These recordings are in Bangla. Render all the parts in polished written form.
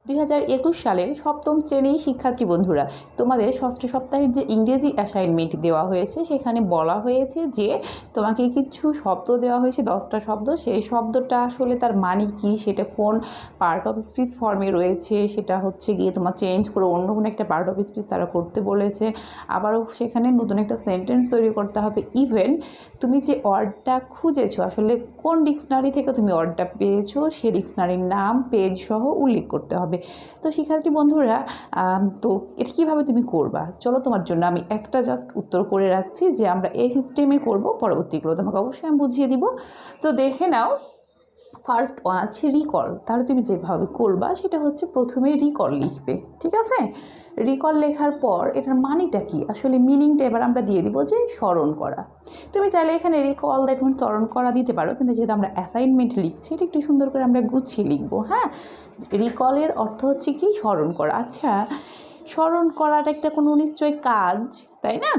2021 সালের সপ্তম শ্রেণীর শিক্ষার্থী বন্ধুরা, তোমাদের ষষ্ঠ সপ্তাহের যে ইংরেজি অ্যাসাইনমেন্ট দেওয়া হয়েছে সেখানে বলা হয়েছে যে তোমাকে কিছু শব্দ দেওয়া হয়েছে, 10টা শব্দ। সেই শব্দটা আসলে তার মানে কি, সেটা কোন পার্ট অফ স্পিচ ফর্মে রয়েছে, সেটা হচ্ছে গিয়ে তোমার চেঞ্জ করে অন্য কোনো একটা পার্ট অফ স্পিচ তারা করতে বলেছে। আবারও সেখানে নতুন একটা সেন্টেন্স তৈরি করতে হবে। ইভেন তুমি যে ওয়ার্ডটা খুঁজেছো, আসলে কোন ডিকশনারি থেকে তুমি ওয়ার্ডটা পেয়েছো সেই ডিকশনারির নাম, পেজ সহ উল্লেখ করতে হবে। তো শিক্ষার্থী বন্ধুরা, তো এটা কীভাবে তুমি করবা, চলো তোমার জন্য আমি একটা জাস্ট উত্তর করে রাখছি যে আমরা এই সিস্টেমে করব, পরবর্তীগুলো তোমাকে অবশ্যই আমি বুঝিয়ে দিব। তো দেখে নাও, ফার্স্ট ওয়ান আছে রিকল। তাহলে তুমি যেভাবে করবা সেটা হচ্ছে প্রথমে রিকল লিখবে, ঠিক আছে? রিকল লেখার পর এটার মানেটা কি, আসলে মিনিংটা এবার আমরা দিয়ে দিব যে স্মরণ করা। তুমি চাইলে এখানে রিকল দ্যাট মিন স্মরণ করা দিতে পারো, কিন্তু যেহেতু আমরা অ্যাসাইনমেন্ট লিখছি এটা একটু সুন্দর করে আমরা গুছিয়ে লিখবো। হ্যাঁ, রিকলের অর্থ হচ্ছে কি স্মরণ করা। আচ্ছা, স্মরণ করাটা একটা কোনো নিশ্চয়ই কাজ, তাই না?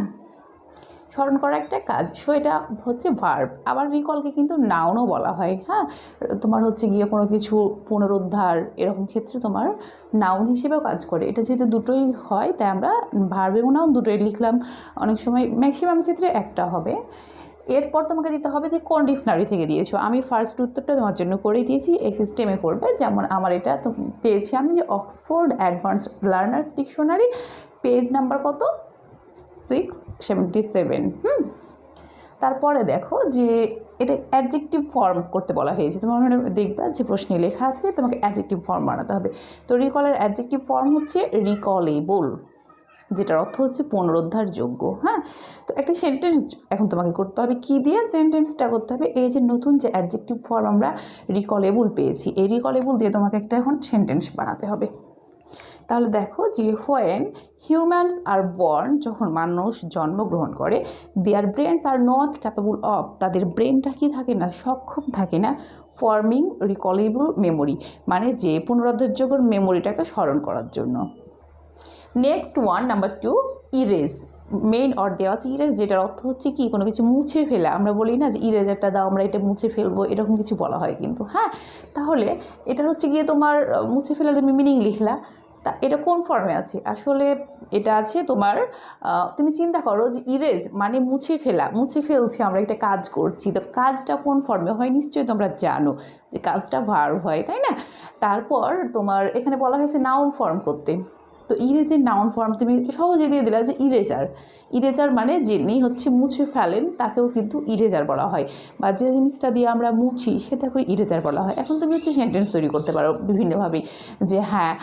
স্মরণ করা একটা কাজ, সো এটা হচ্ছে ভার্ব। আবার রিকলকে কিন্তু নাউনও বলা হয়। হ্যাঁ, তোমার হচ্ছে গিয়ে কোনো কিছু পুনরুদ্ধার এরকম ক্ষেত্রে তোমার নাউন হিসেবেও কাজ করে। এটা যেহেতু দুটোই হয় তাই আমরা ভার্ব এবং নাউন দুটোই লিখলাম। অনেক সময় ম্যাক্সিমাম ক্ষেত্রে একটা হবে। এরপর তোমাকে দিতে হবে যে কোন ডিকশনারি থেকে দিয়েছো। আমি ফার্স্ট উত্তরটা তোমার জন্য করে দিয়েছি, এই সিস্টেমে করবে। যেমন আমার এটা তো পেয়েছি আমি যে Oxford advance learners dictionary, page number কত, 677। তারপরে দেখো যে এটা অ্যাডজেক্টিভ ফর্ম করতে বলা হয়েছে। তোমার ওখানে দেখবা যে প্রশ্নে লেখা আছে তোমাকে অ্যাডজেক্টিভ ফর্ম বানাতে হবে। তো রিকলের অ্যাডজেক্টিভ ফর্ম হচ্ছে রিকলেবল, যেটার অর্থ হচ্ছে পুনরুদ্ধারযোগ্য। হ্যাঁ, তো একটা সেন্টেন্স এখন তোমাকে করতে হবে। কি দিয়ে সেন্টেন্সটা করতে হবে, এই যে নতুন যে অ্যাডজেক্টিভ ফর্ম আমরা রিকলেবল পেয়েছি, এই রিকলেবল দিয়ে তোমাকে একটা এখন সেন্টেন্স বানাতে হবে। তাহলে দেখো যে হোয়েন হিউম্যানস আর বর্ন, যখন মানুষ জন্মগ্রহণ করে, their brains are not capable of, তাদের ব্রেনটা কি থাকে না, সক্ষম থাকে না, ফর্মিং রিকলেবল মেমোরি, মানে যে পুনরুদ্ধারযোগ্য মেমোরিটাকে স্মরণ করার জন্য। Next one, number 2, erase. Main or দেওয়া আছে ইরেজ, যেটার অর্থ হচ্ছে কি কোনো কিছু মুছে ফেলা। আমরা বলি না যে ইরেজারটা দাও, আমরা এটা মুছে ফেলবো, এরকম কিছু বলা হয় কিন্তু। হ্যাঁ, তাহলে এটার হচ্ছে গিয়ে তোমার মুছে ফেলা, তুমি মিনিং লিখলা। তা এটা কোন ফর্মে আছে, আসলে এটা আছে তোমার, তুমি চিন্তা করো যে ইরেজ মানে মুছে ফেলা, মুছে ফেলছি, আমরা একটা কাজ করছি, তো কাজটা কোন ফর্মে হয় নিশ্চয়ই তোমরা জানো যে কাজটা ভার্ব হয়, তাই না? তারপর তোমার এখানে বলা হয়েছে নাউন ফর্ম করতে। তো ইরেজের নাউন ফর্ম তুমি সহজে দিয়ে দিলা যে ইরেজার। ইরেজার মানে যিনি হচ্ছে মুছে ফেলেন তাকেও কিন্তু ইরেজার বলা হয়, বা যে জিনিসটা দিয়ে আমরা মুছি সেটাকেও ইরেজার বলা হয়। এখন তুমি হচ্ছে সেন্টেন্স তৈরি করতে পারো বিভিন্নভাবেই, যে হ্যাঁ,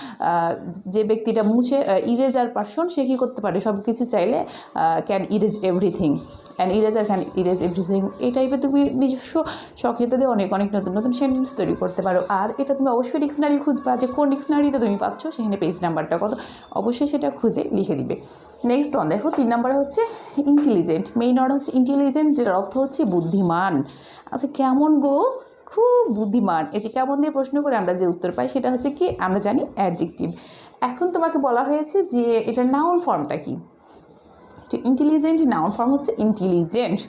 যে ব্যক্তিটা মুছে, ইরেজার পারসন, সে কী করতে পারে, সব কিছু চাইলে can erase everything, and eraser can erase everything. এই টাইপের তুমি নিজস্ব সক্রিয়তা দিয়ে অনেক অনেক নতুন নতুন সেন্টেন্স তৈরি করতে পারো। আর এটা তুমি অবশ্যই ডিকশনারি খুঁজবা, যে কোন ডিকশনারিতে তুমি পাচ্ছ, সেখানে পেজ নাম্বারটা কত, অবশ্যই সেটা খুঁজে লিখে দিবে। নেক্সট ওয়ান দেখো, 3 নম্বরে হচ্ছে ইন্টেলিজেন্ট। মেইন ওয়ার্ড হচ্ছে ইন্টেলিজেন্ট, যেটার অর্থ হচ্ছে বুদ্ধিমান। আচ্ছা, কেমন গো, খুব বুদ্ধিমান। এই যে কেমন দিয়ে প্রশ্ন করে আমরা যে উত্তর পাই সেটা হচ্ছে কি, আমরা জানি অ্যাডজেক্টিভ। এখন তোমাকে বলা হয়েছে যে এটার নাউন ফর্মটা কি। তো ইন্টেলিজেন্ট নাউন ফর্ম হচ্ছে ইন্টেলিজেন্ট,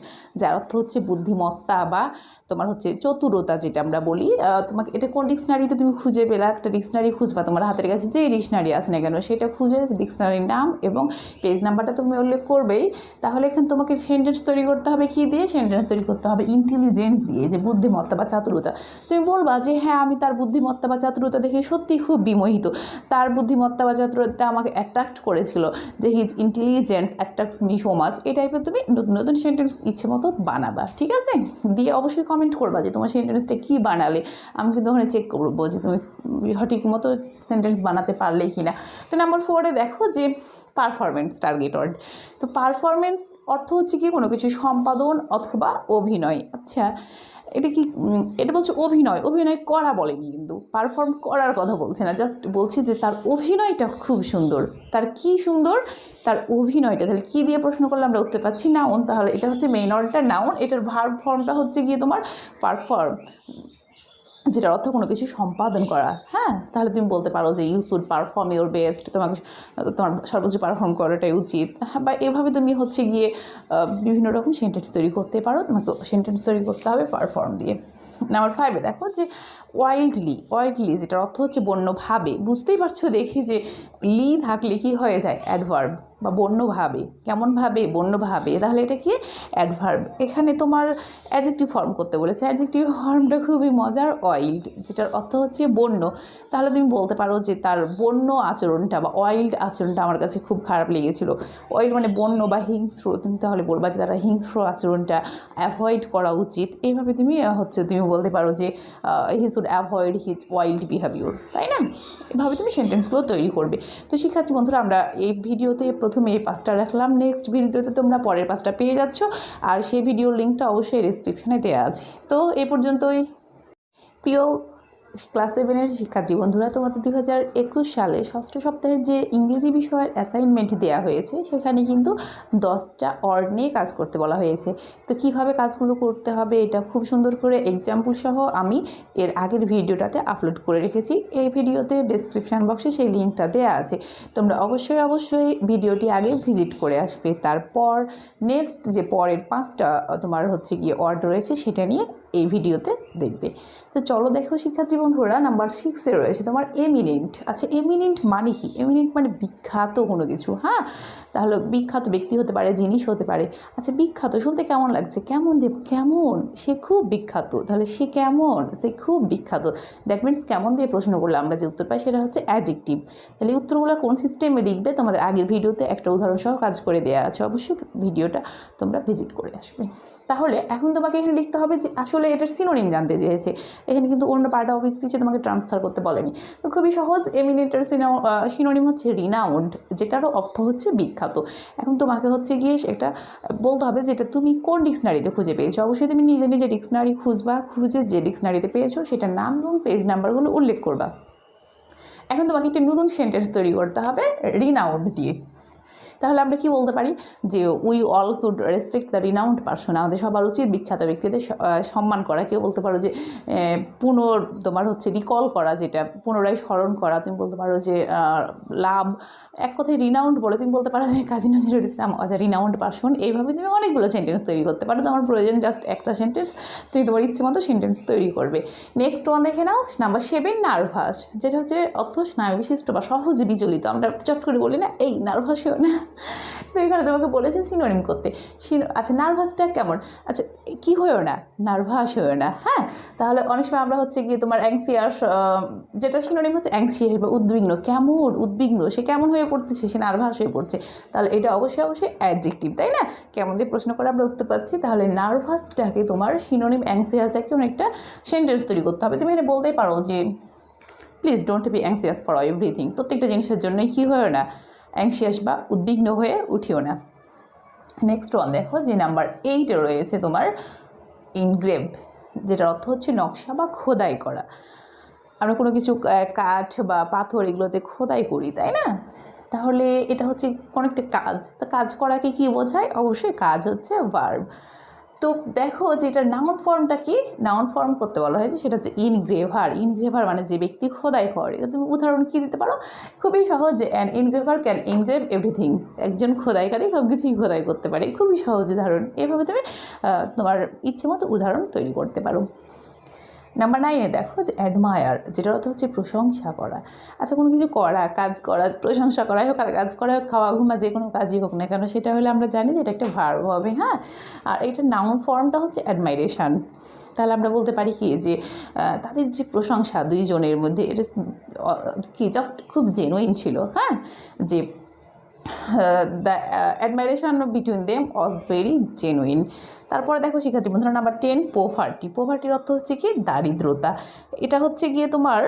যার অর্থ হচ্ছে বুদ্ধিমত্তা বা তোমার হচ্ছে চতুরতা, যেটা আমরা বলি। তোমাকে এটা কোন ডিকশনারিতে তুমি খুঁজে পেলা, একটা ডিকশনারি খুঁজবা, তোমার হাতের কাছে যে ডিকশনারি আছে না কেন সেটা খুঁজে ডিকশনারির নাম এবং পেজ নাম্বারটা তুমি উল্লেখ করবেই। তাহলে এখানে তোমাকে সেন্টেন্স তৈরি করতে হবে কি দিয়ে, সেন্টেন্স তৈরি করতে হবে ইন্টেলিজেন্স দিয়ে, যে বুদ্ধিমত্তা বা চাতুরতা। তুমি বলবা যে হ্যাঁ, আমি তার বুদ্ধিমত্তা বা চাতুরতা দেখে সত্যি খুব বিমোহিত, তার বুদ্ধিমত্তা বা চাতুরতা আমাকে অ্যাট্রাক্ট করেছিল, যে his intelligence attracts me so much. এই টাইপের তুমি নতুন নতুন সেন্টেন্স ইচ্ছে মতো বানাবা, ঠিক আছে? দিয়ে অবশ্যই কমেন্ট করবা যে তোমার সেন্টেন্সটা কী বানালে, আমি কিন্তু ওখানে চেক করবো যে তুমি সঠিক মতো সেন্টেন্স বানাতে পারলে কি না। তো নাম্বার 4-এ দেখো যে পারফরমেন্স টার্গেট ওয়ার্ড। তো পারফরমেন্স অর্থ হচ্ছে কি কোনো কিছু সম্পাদন অথবা অভিনয়। আচ্ছা, এটা কি, এটা বলছে অভিনয়, অভিনয় করা বলেনি, কিন্তু পারফর্ম করার কথা বলছে না, জাস্ট বলছি যে তার অভিনয়টা খুব সুন্দর। তার কি সুন্দর, তার অভিনয়টা। তাহলে কী দিয়ে প্রশ্ন করলে আমরা উত্তর পাচ্ছি, নাউন। তাহলে এটা হচ্ছে মেইন ওয়ার্ডটা নাউন, এটার ভার্ব ফর্মটা হচ্ছে গিয়ে তোমার পারফর্ম, যেটার অর্থ কোনো কিছু সম্পাদন করা। হ্যাঁ, তাহলে তুমি বলতে পারো যে you should perform your best, তোমার সর্বোচ্চ পারফর্ম করাটাই উচিত। বা এভাবে তুমি হচ্ছে গিয়ে বিভিন্ন রকম সেন্টেন্স তৈরি করতে পারো। তোমাকে সেন্টেন্স তৈরি করতে হবে পারফর্ম দিয়ে। নাম্বার 5 দেখো যে ওয়াইল্ডলি, যেটার অর্থ হচ্ছে বন্যভাবে। বুঝতেই পারছো দেখি যে লি থাকলে কি হয়ে যায় অ্যাডভার্ব, বা বন্যভাবে, কেমনভাবে, বন্যভাবে, তাহলে এটা কি অ্যাডভার্ব। এখানে তোমার অ্যাডজেক্টিভ ফর্ম করতে বলেছে, অ্যাডজেক্টিভ ফর্মটা খুবই মজার, ওয়াইল্ড, যেটার অর্থ হচ্ছে বন্য। তাহলে তুমি বলতে পারো যে তার বন্য আচরণটা বা ওয়াইল্ড আচরণটা আমার কাছে খুব খারাপ লেগেছিল। ওয়াইল্ড মানে বন্য বা হিংস্র, তুমি তাহলে বলবা যে তারা হিংস্র আচরণটা অ্যাভয়েড করা উচিত। এইভাবে তুমি তুমি বলতে পারো যে he should avoid his wild behaviour, তাই না? এভাবে তুমি সেন্টেন্সগুলো তৈরি করবে। তো শিক্ষার্থী বন্ধুরা, আমরা এই ভিডিওতে প্রথমে এই 5টা রাখলাম, নেক্সট ভিডিওতে তোমরা পরের 5টা পেয়ে যাচ্ছ, আর সেই ভিডিওর লিঙ্কটা অবশ্যই ডেসক্রিপশানে দেওয়া আছে। তো এই পর্যন্তই। প্রিয় ক্লাস 7-এর শিক্ষার্থী বন্ধুরা, তোমাদের 2021 সালে ষষ্ঠ সপ্তাহের যে ইংরেজি বিষয়ের অ্যাসাইনমেন্ট দেওয়া হয়েছে, সেখানে কিন্তু 10টা ওয়ার্ড নিয়ে কাজ করতে বলা হয়েছে। তো কিভাবে কাজগুলো করতে হবে এটা খুব সুন্দর করে এক্সাম্পল সহ আমি এর আগের ভিডিওটাতে আপলোড করে রেখেছি। এই ভিডিওতে ডেসক্রিপশান বক্সে সেই লিঙ্কটা দেওয়া আছে, তোমরা অবশ্যই ভিডিওটি আগে ভিজিট করে আসবে। তারপর নেক্সট যে পরের 5টা তোমার হচ্ছে গিয়ে ওয়ার্ড রয়েছে সেটা নিয়ে এই ভিডিওতে দেখবে। তো চলো দেখো শিক্ষার্থী বন্ধুরা, নাম্বার 6-এ রয়েছে তোমার এমিনেন্ট। আচ্ছা, এমিনেন্ট মানে কি? এমিনেন্ট মানে বিখ্যাত কোনো কিছু। হ্যাঁ, তাহলে বিখ্যাত ব্যক্তি হতে পারে, জিনিস হতে পারে। আচ্ছা, বিখ্যাত শুনতে কেমন লাগছে? কেমন, সে খুব বিখ্যাত। তাহলে সে কেমন, সে খুব বিখ্যাত, দ্যাট মিনস কেমন দিয়ে প্রশ্ন করলে আমরা যে উত্তর পাই সেটা হচ্ছে অ্যাডজেক্টিভ। তাহলে এই উত্তরগুলো কোন সিস্টেমে লিখবে তোমাদের আগের ভিডিওতে একটা উদাহরণ সহ কাজ করে দেওয়া আছে, অবশ্যই ভিডিওটা তোমরা ভিজিট করে আসবে। তাহলে এখন তোমাকে এখানে লিখতে হবে যে আসলে এটার সিনোনিম জানতে চেয়েছে, এখানে কিন্তু অন্য পার্ট অফ স্পিচে তোমাকে ট্রান্সফার করতে বলেনি। তো খুবই সহজ, এমিনেন্টের সিনোনিম হচ্ছে রিনাউন্ড, যেটারও অর্থ হচ্ছে বিখ্যাত। এখন তোমাকে হচ্ছে গিয়ে এটা বলতে হবে যে এটা তুমি কোন ডিকশনারিতে খুঁজে পেয়েছো। অবশ্যই তুমি নিজে ডিকশনারি খুঁজে যে ডিকশনারিতে পেয়েছো সেটার নাম এবং পেজ নাম্বারগুলো উল্লেখ করবা। এখন তোমাকে একটি নতুন সেন্টেন্স তৈরি করতে হবে রিনাউন্ড দিয়ে। তাহলে আমরা কি বলতে পারি যে we all should respect the renowned person, আমাদের সবার উচিত বিখ্যাত ব্যক্তিদের সম্মান করা। কেউ বলতে পারো যে তোমার হচ্ছে রিকল করা, যেটা পুনরায় স্মরণ করা। তুমি বলতে পারো যে লাভ, এক কথায় রিনাউন্ড বলে তুমি বলতে পারো যে Kazi Nazrul Islam as a renowned person. এইভাবে তুমি অনেকগুলো সেন্টেন্স তৈরি করতে পারো। তোমার প্রয়োজন জাস্ট একটা সেন্টেন্স, তুমি তোমার ইচ্ছে মতো সেন্টেন্স তৈরি করবে। নেক্সট ওয়ান দেখে নাও, নাম্বার 7, নার্ভাস, যেটা হচ্ছে অর্থ স্নায়ু বিশিষ্ট বা সহজে বিচলিত। আমরা চট করে বলি না এই নার্ভাস হয়েও না, তো এখানে তোমাকে বলেছে সিনোনিম করতে। আচ্ছা, নার্ভাসটা কেমন? আচ্ছা, কি হয়েও না, নার্ভাস হয়েও না। হ্যাঁ, তাহলে অনেক সময় আমরা হচ্ছে গিয়ে তোমার অ্যাংসিয়াস, যেটা সিনোনিম হচ্ছে অ্যাংসিয়াস বা উদ্বিগ্ন। কেমন উদ্বিগ্ন, সে কেমন হয়ে পড়তেছে, সে নার্ভাস হয়ে পড়ছে। তাহলে এটা অবশ্যই অ্যাডজেক্টিভ, তাই না? কেমন দিয়ে প্রশ্ন করে আমরা উত্তর পাচ্ছি। তাহলে নার্ভাসটাকে তোমার সিনোনিম অ্যাংসিয়াস দেখে একটা সেন্টেন্স তৈরি করতে হবে। তুমি এখানে বলতেই পারো যে please don't be অ্যাংসিয়াস for everything, প্রত্যেকটা জিনিসের জন্যই কী হয়েও না, অ্যাংসিয়াস বা উদ্বিগ্ন হয়ে উঠিও না। নেক্সট ওয়ান দেখো যে নাম্বার 8-এ রয়েছে তোমার ইনগ্রেভ, যেটার অর্থ হচ্ছে নকশা বা খোদাই করা। আমরা কোনো কিছু কাঠ বা পাথর এগুলোতে খোদাই করি, তাই না? তাহলে এটা হচ্ছে কোনো একটা কাজ। তো কাজ করাকে কি বোঝায়? অবশ্যই কাজ হচ্ছে ভার্ব। তো দেখো যে এটার নাউন ফর্মটা কি, নাউন ফর্ম করতে বলা হয়েছে সেটা হচ্ছে ইনগ্রেভার মানে যে ব্যক্তি খোদাই করে। তুমি উদাহরণ কি দিতে পারো? খুবই সহজ, যে অ্যান ইনগ্রেভার ক্যান ইনগ্রেভ এভরিথিং, একজন খোদাইকারী সব কিছুই খোদাই করতে পারে। খুবই সহজ উদাহরণ। এভাবে তুমি তোমার ইচ্ছে মতো উদাহরণ তৈরি করতে পারো। নাম্বার 9-এ দেখো যে অ্যাডমায়ার, যেটার অর্থ হচ্ছে প্রশংসা করা। আচ্ছা, কোনো কিছু করা, কাজ করা, প্রশংসা করাই হোক আর কাজ করা হোক, খাওয়া ঘুমা যে কোনো কাজই হোক না কেন, সেটা হলে আমরা জানি যে এটা একটা ভার্ব হবে। হ্যাঁ, আর এটার নাউন ফর্মটা হচ্ছে অ্যাডমাইরেশন। তাহলে আমরা বলতে পারি কি যে তাদের যে প্রশংসা দুইজনের মধ্যে, এটা কি জাস্ট খুব জেনুইন ছিল। হ্যাঁ, যে the অ্যাডমাইরেশন between them was very genuine. তারপরে দেখো শিক্ষার্থী বন্ধুরা, নাম্বার 10, পোভার্টির অর্থ হচ্ছে কি দারিদ্রতা। এটা হচ্ছে গিয়ে তোমার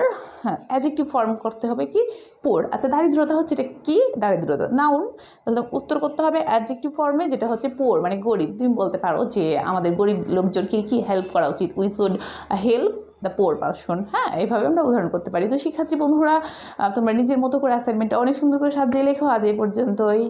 অ্যাডজেক্টিভ ফর্ম করতে হবে কি পোর। আচ্ছা, দারিদ্রতা হচ্ছে এটা কি? দারিদ্রতা নাউন, তাহলে উত্তর করতে হবে অ্যাডজেক্টিভ ফর্মে, যেটা হচ্ছে পোর মানে গরিব। তুমি বলতে পারো যে আমাদের গরিব লোকজনকে কি হেল্প করা উচিত, we should help the poor person. হ্যাঁ, এইভাবে আমরা উদাহরণ করতে পারি। তো শিক্ষার্থী বন্ধুরা, তোমরা নিজের মতো করে অ্যাসাইনমেন্টটা অনেক সুন্দর করে সাজিয়ে লেখো। আজ এই পর্যন্তই।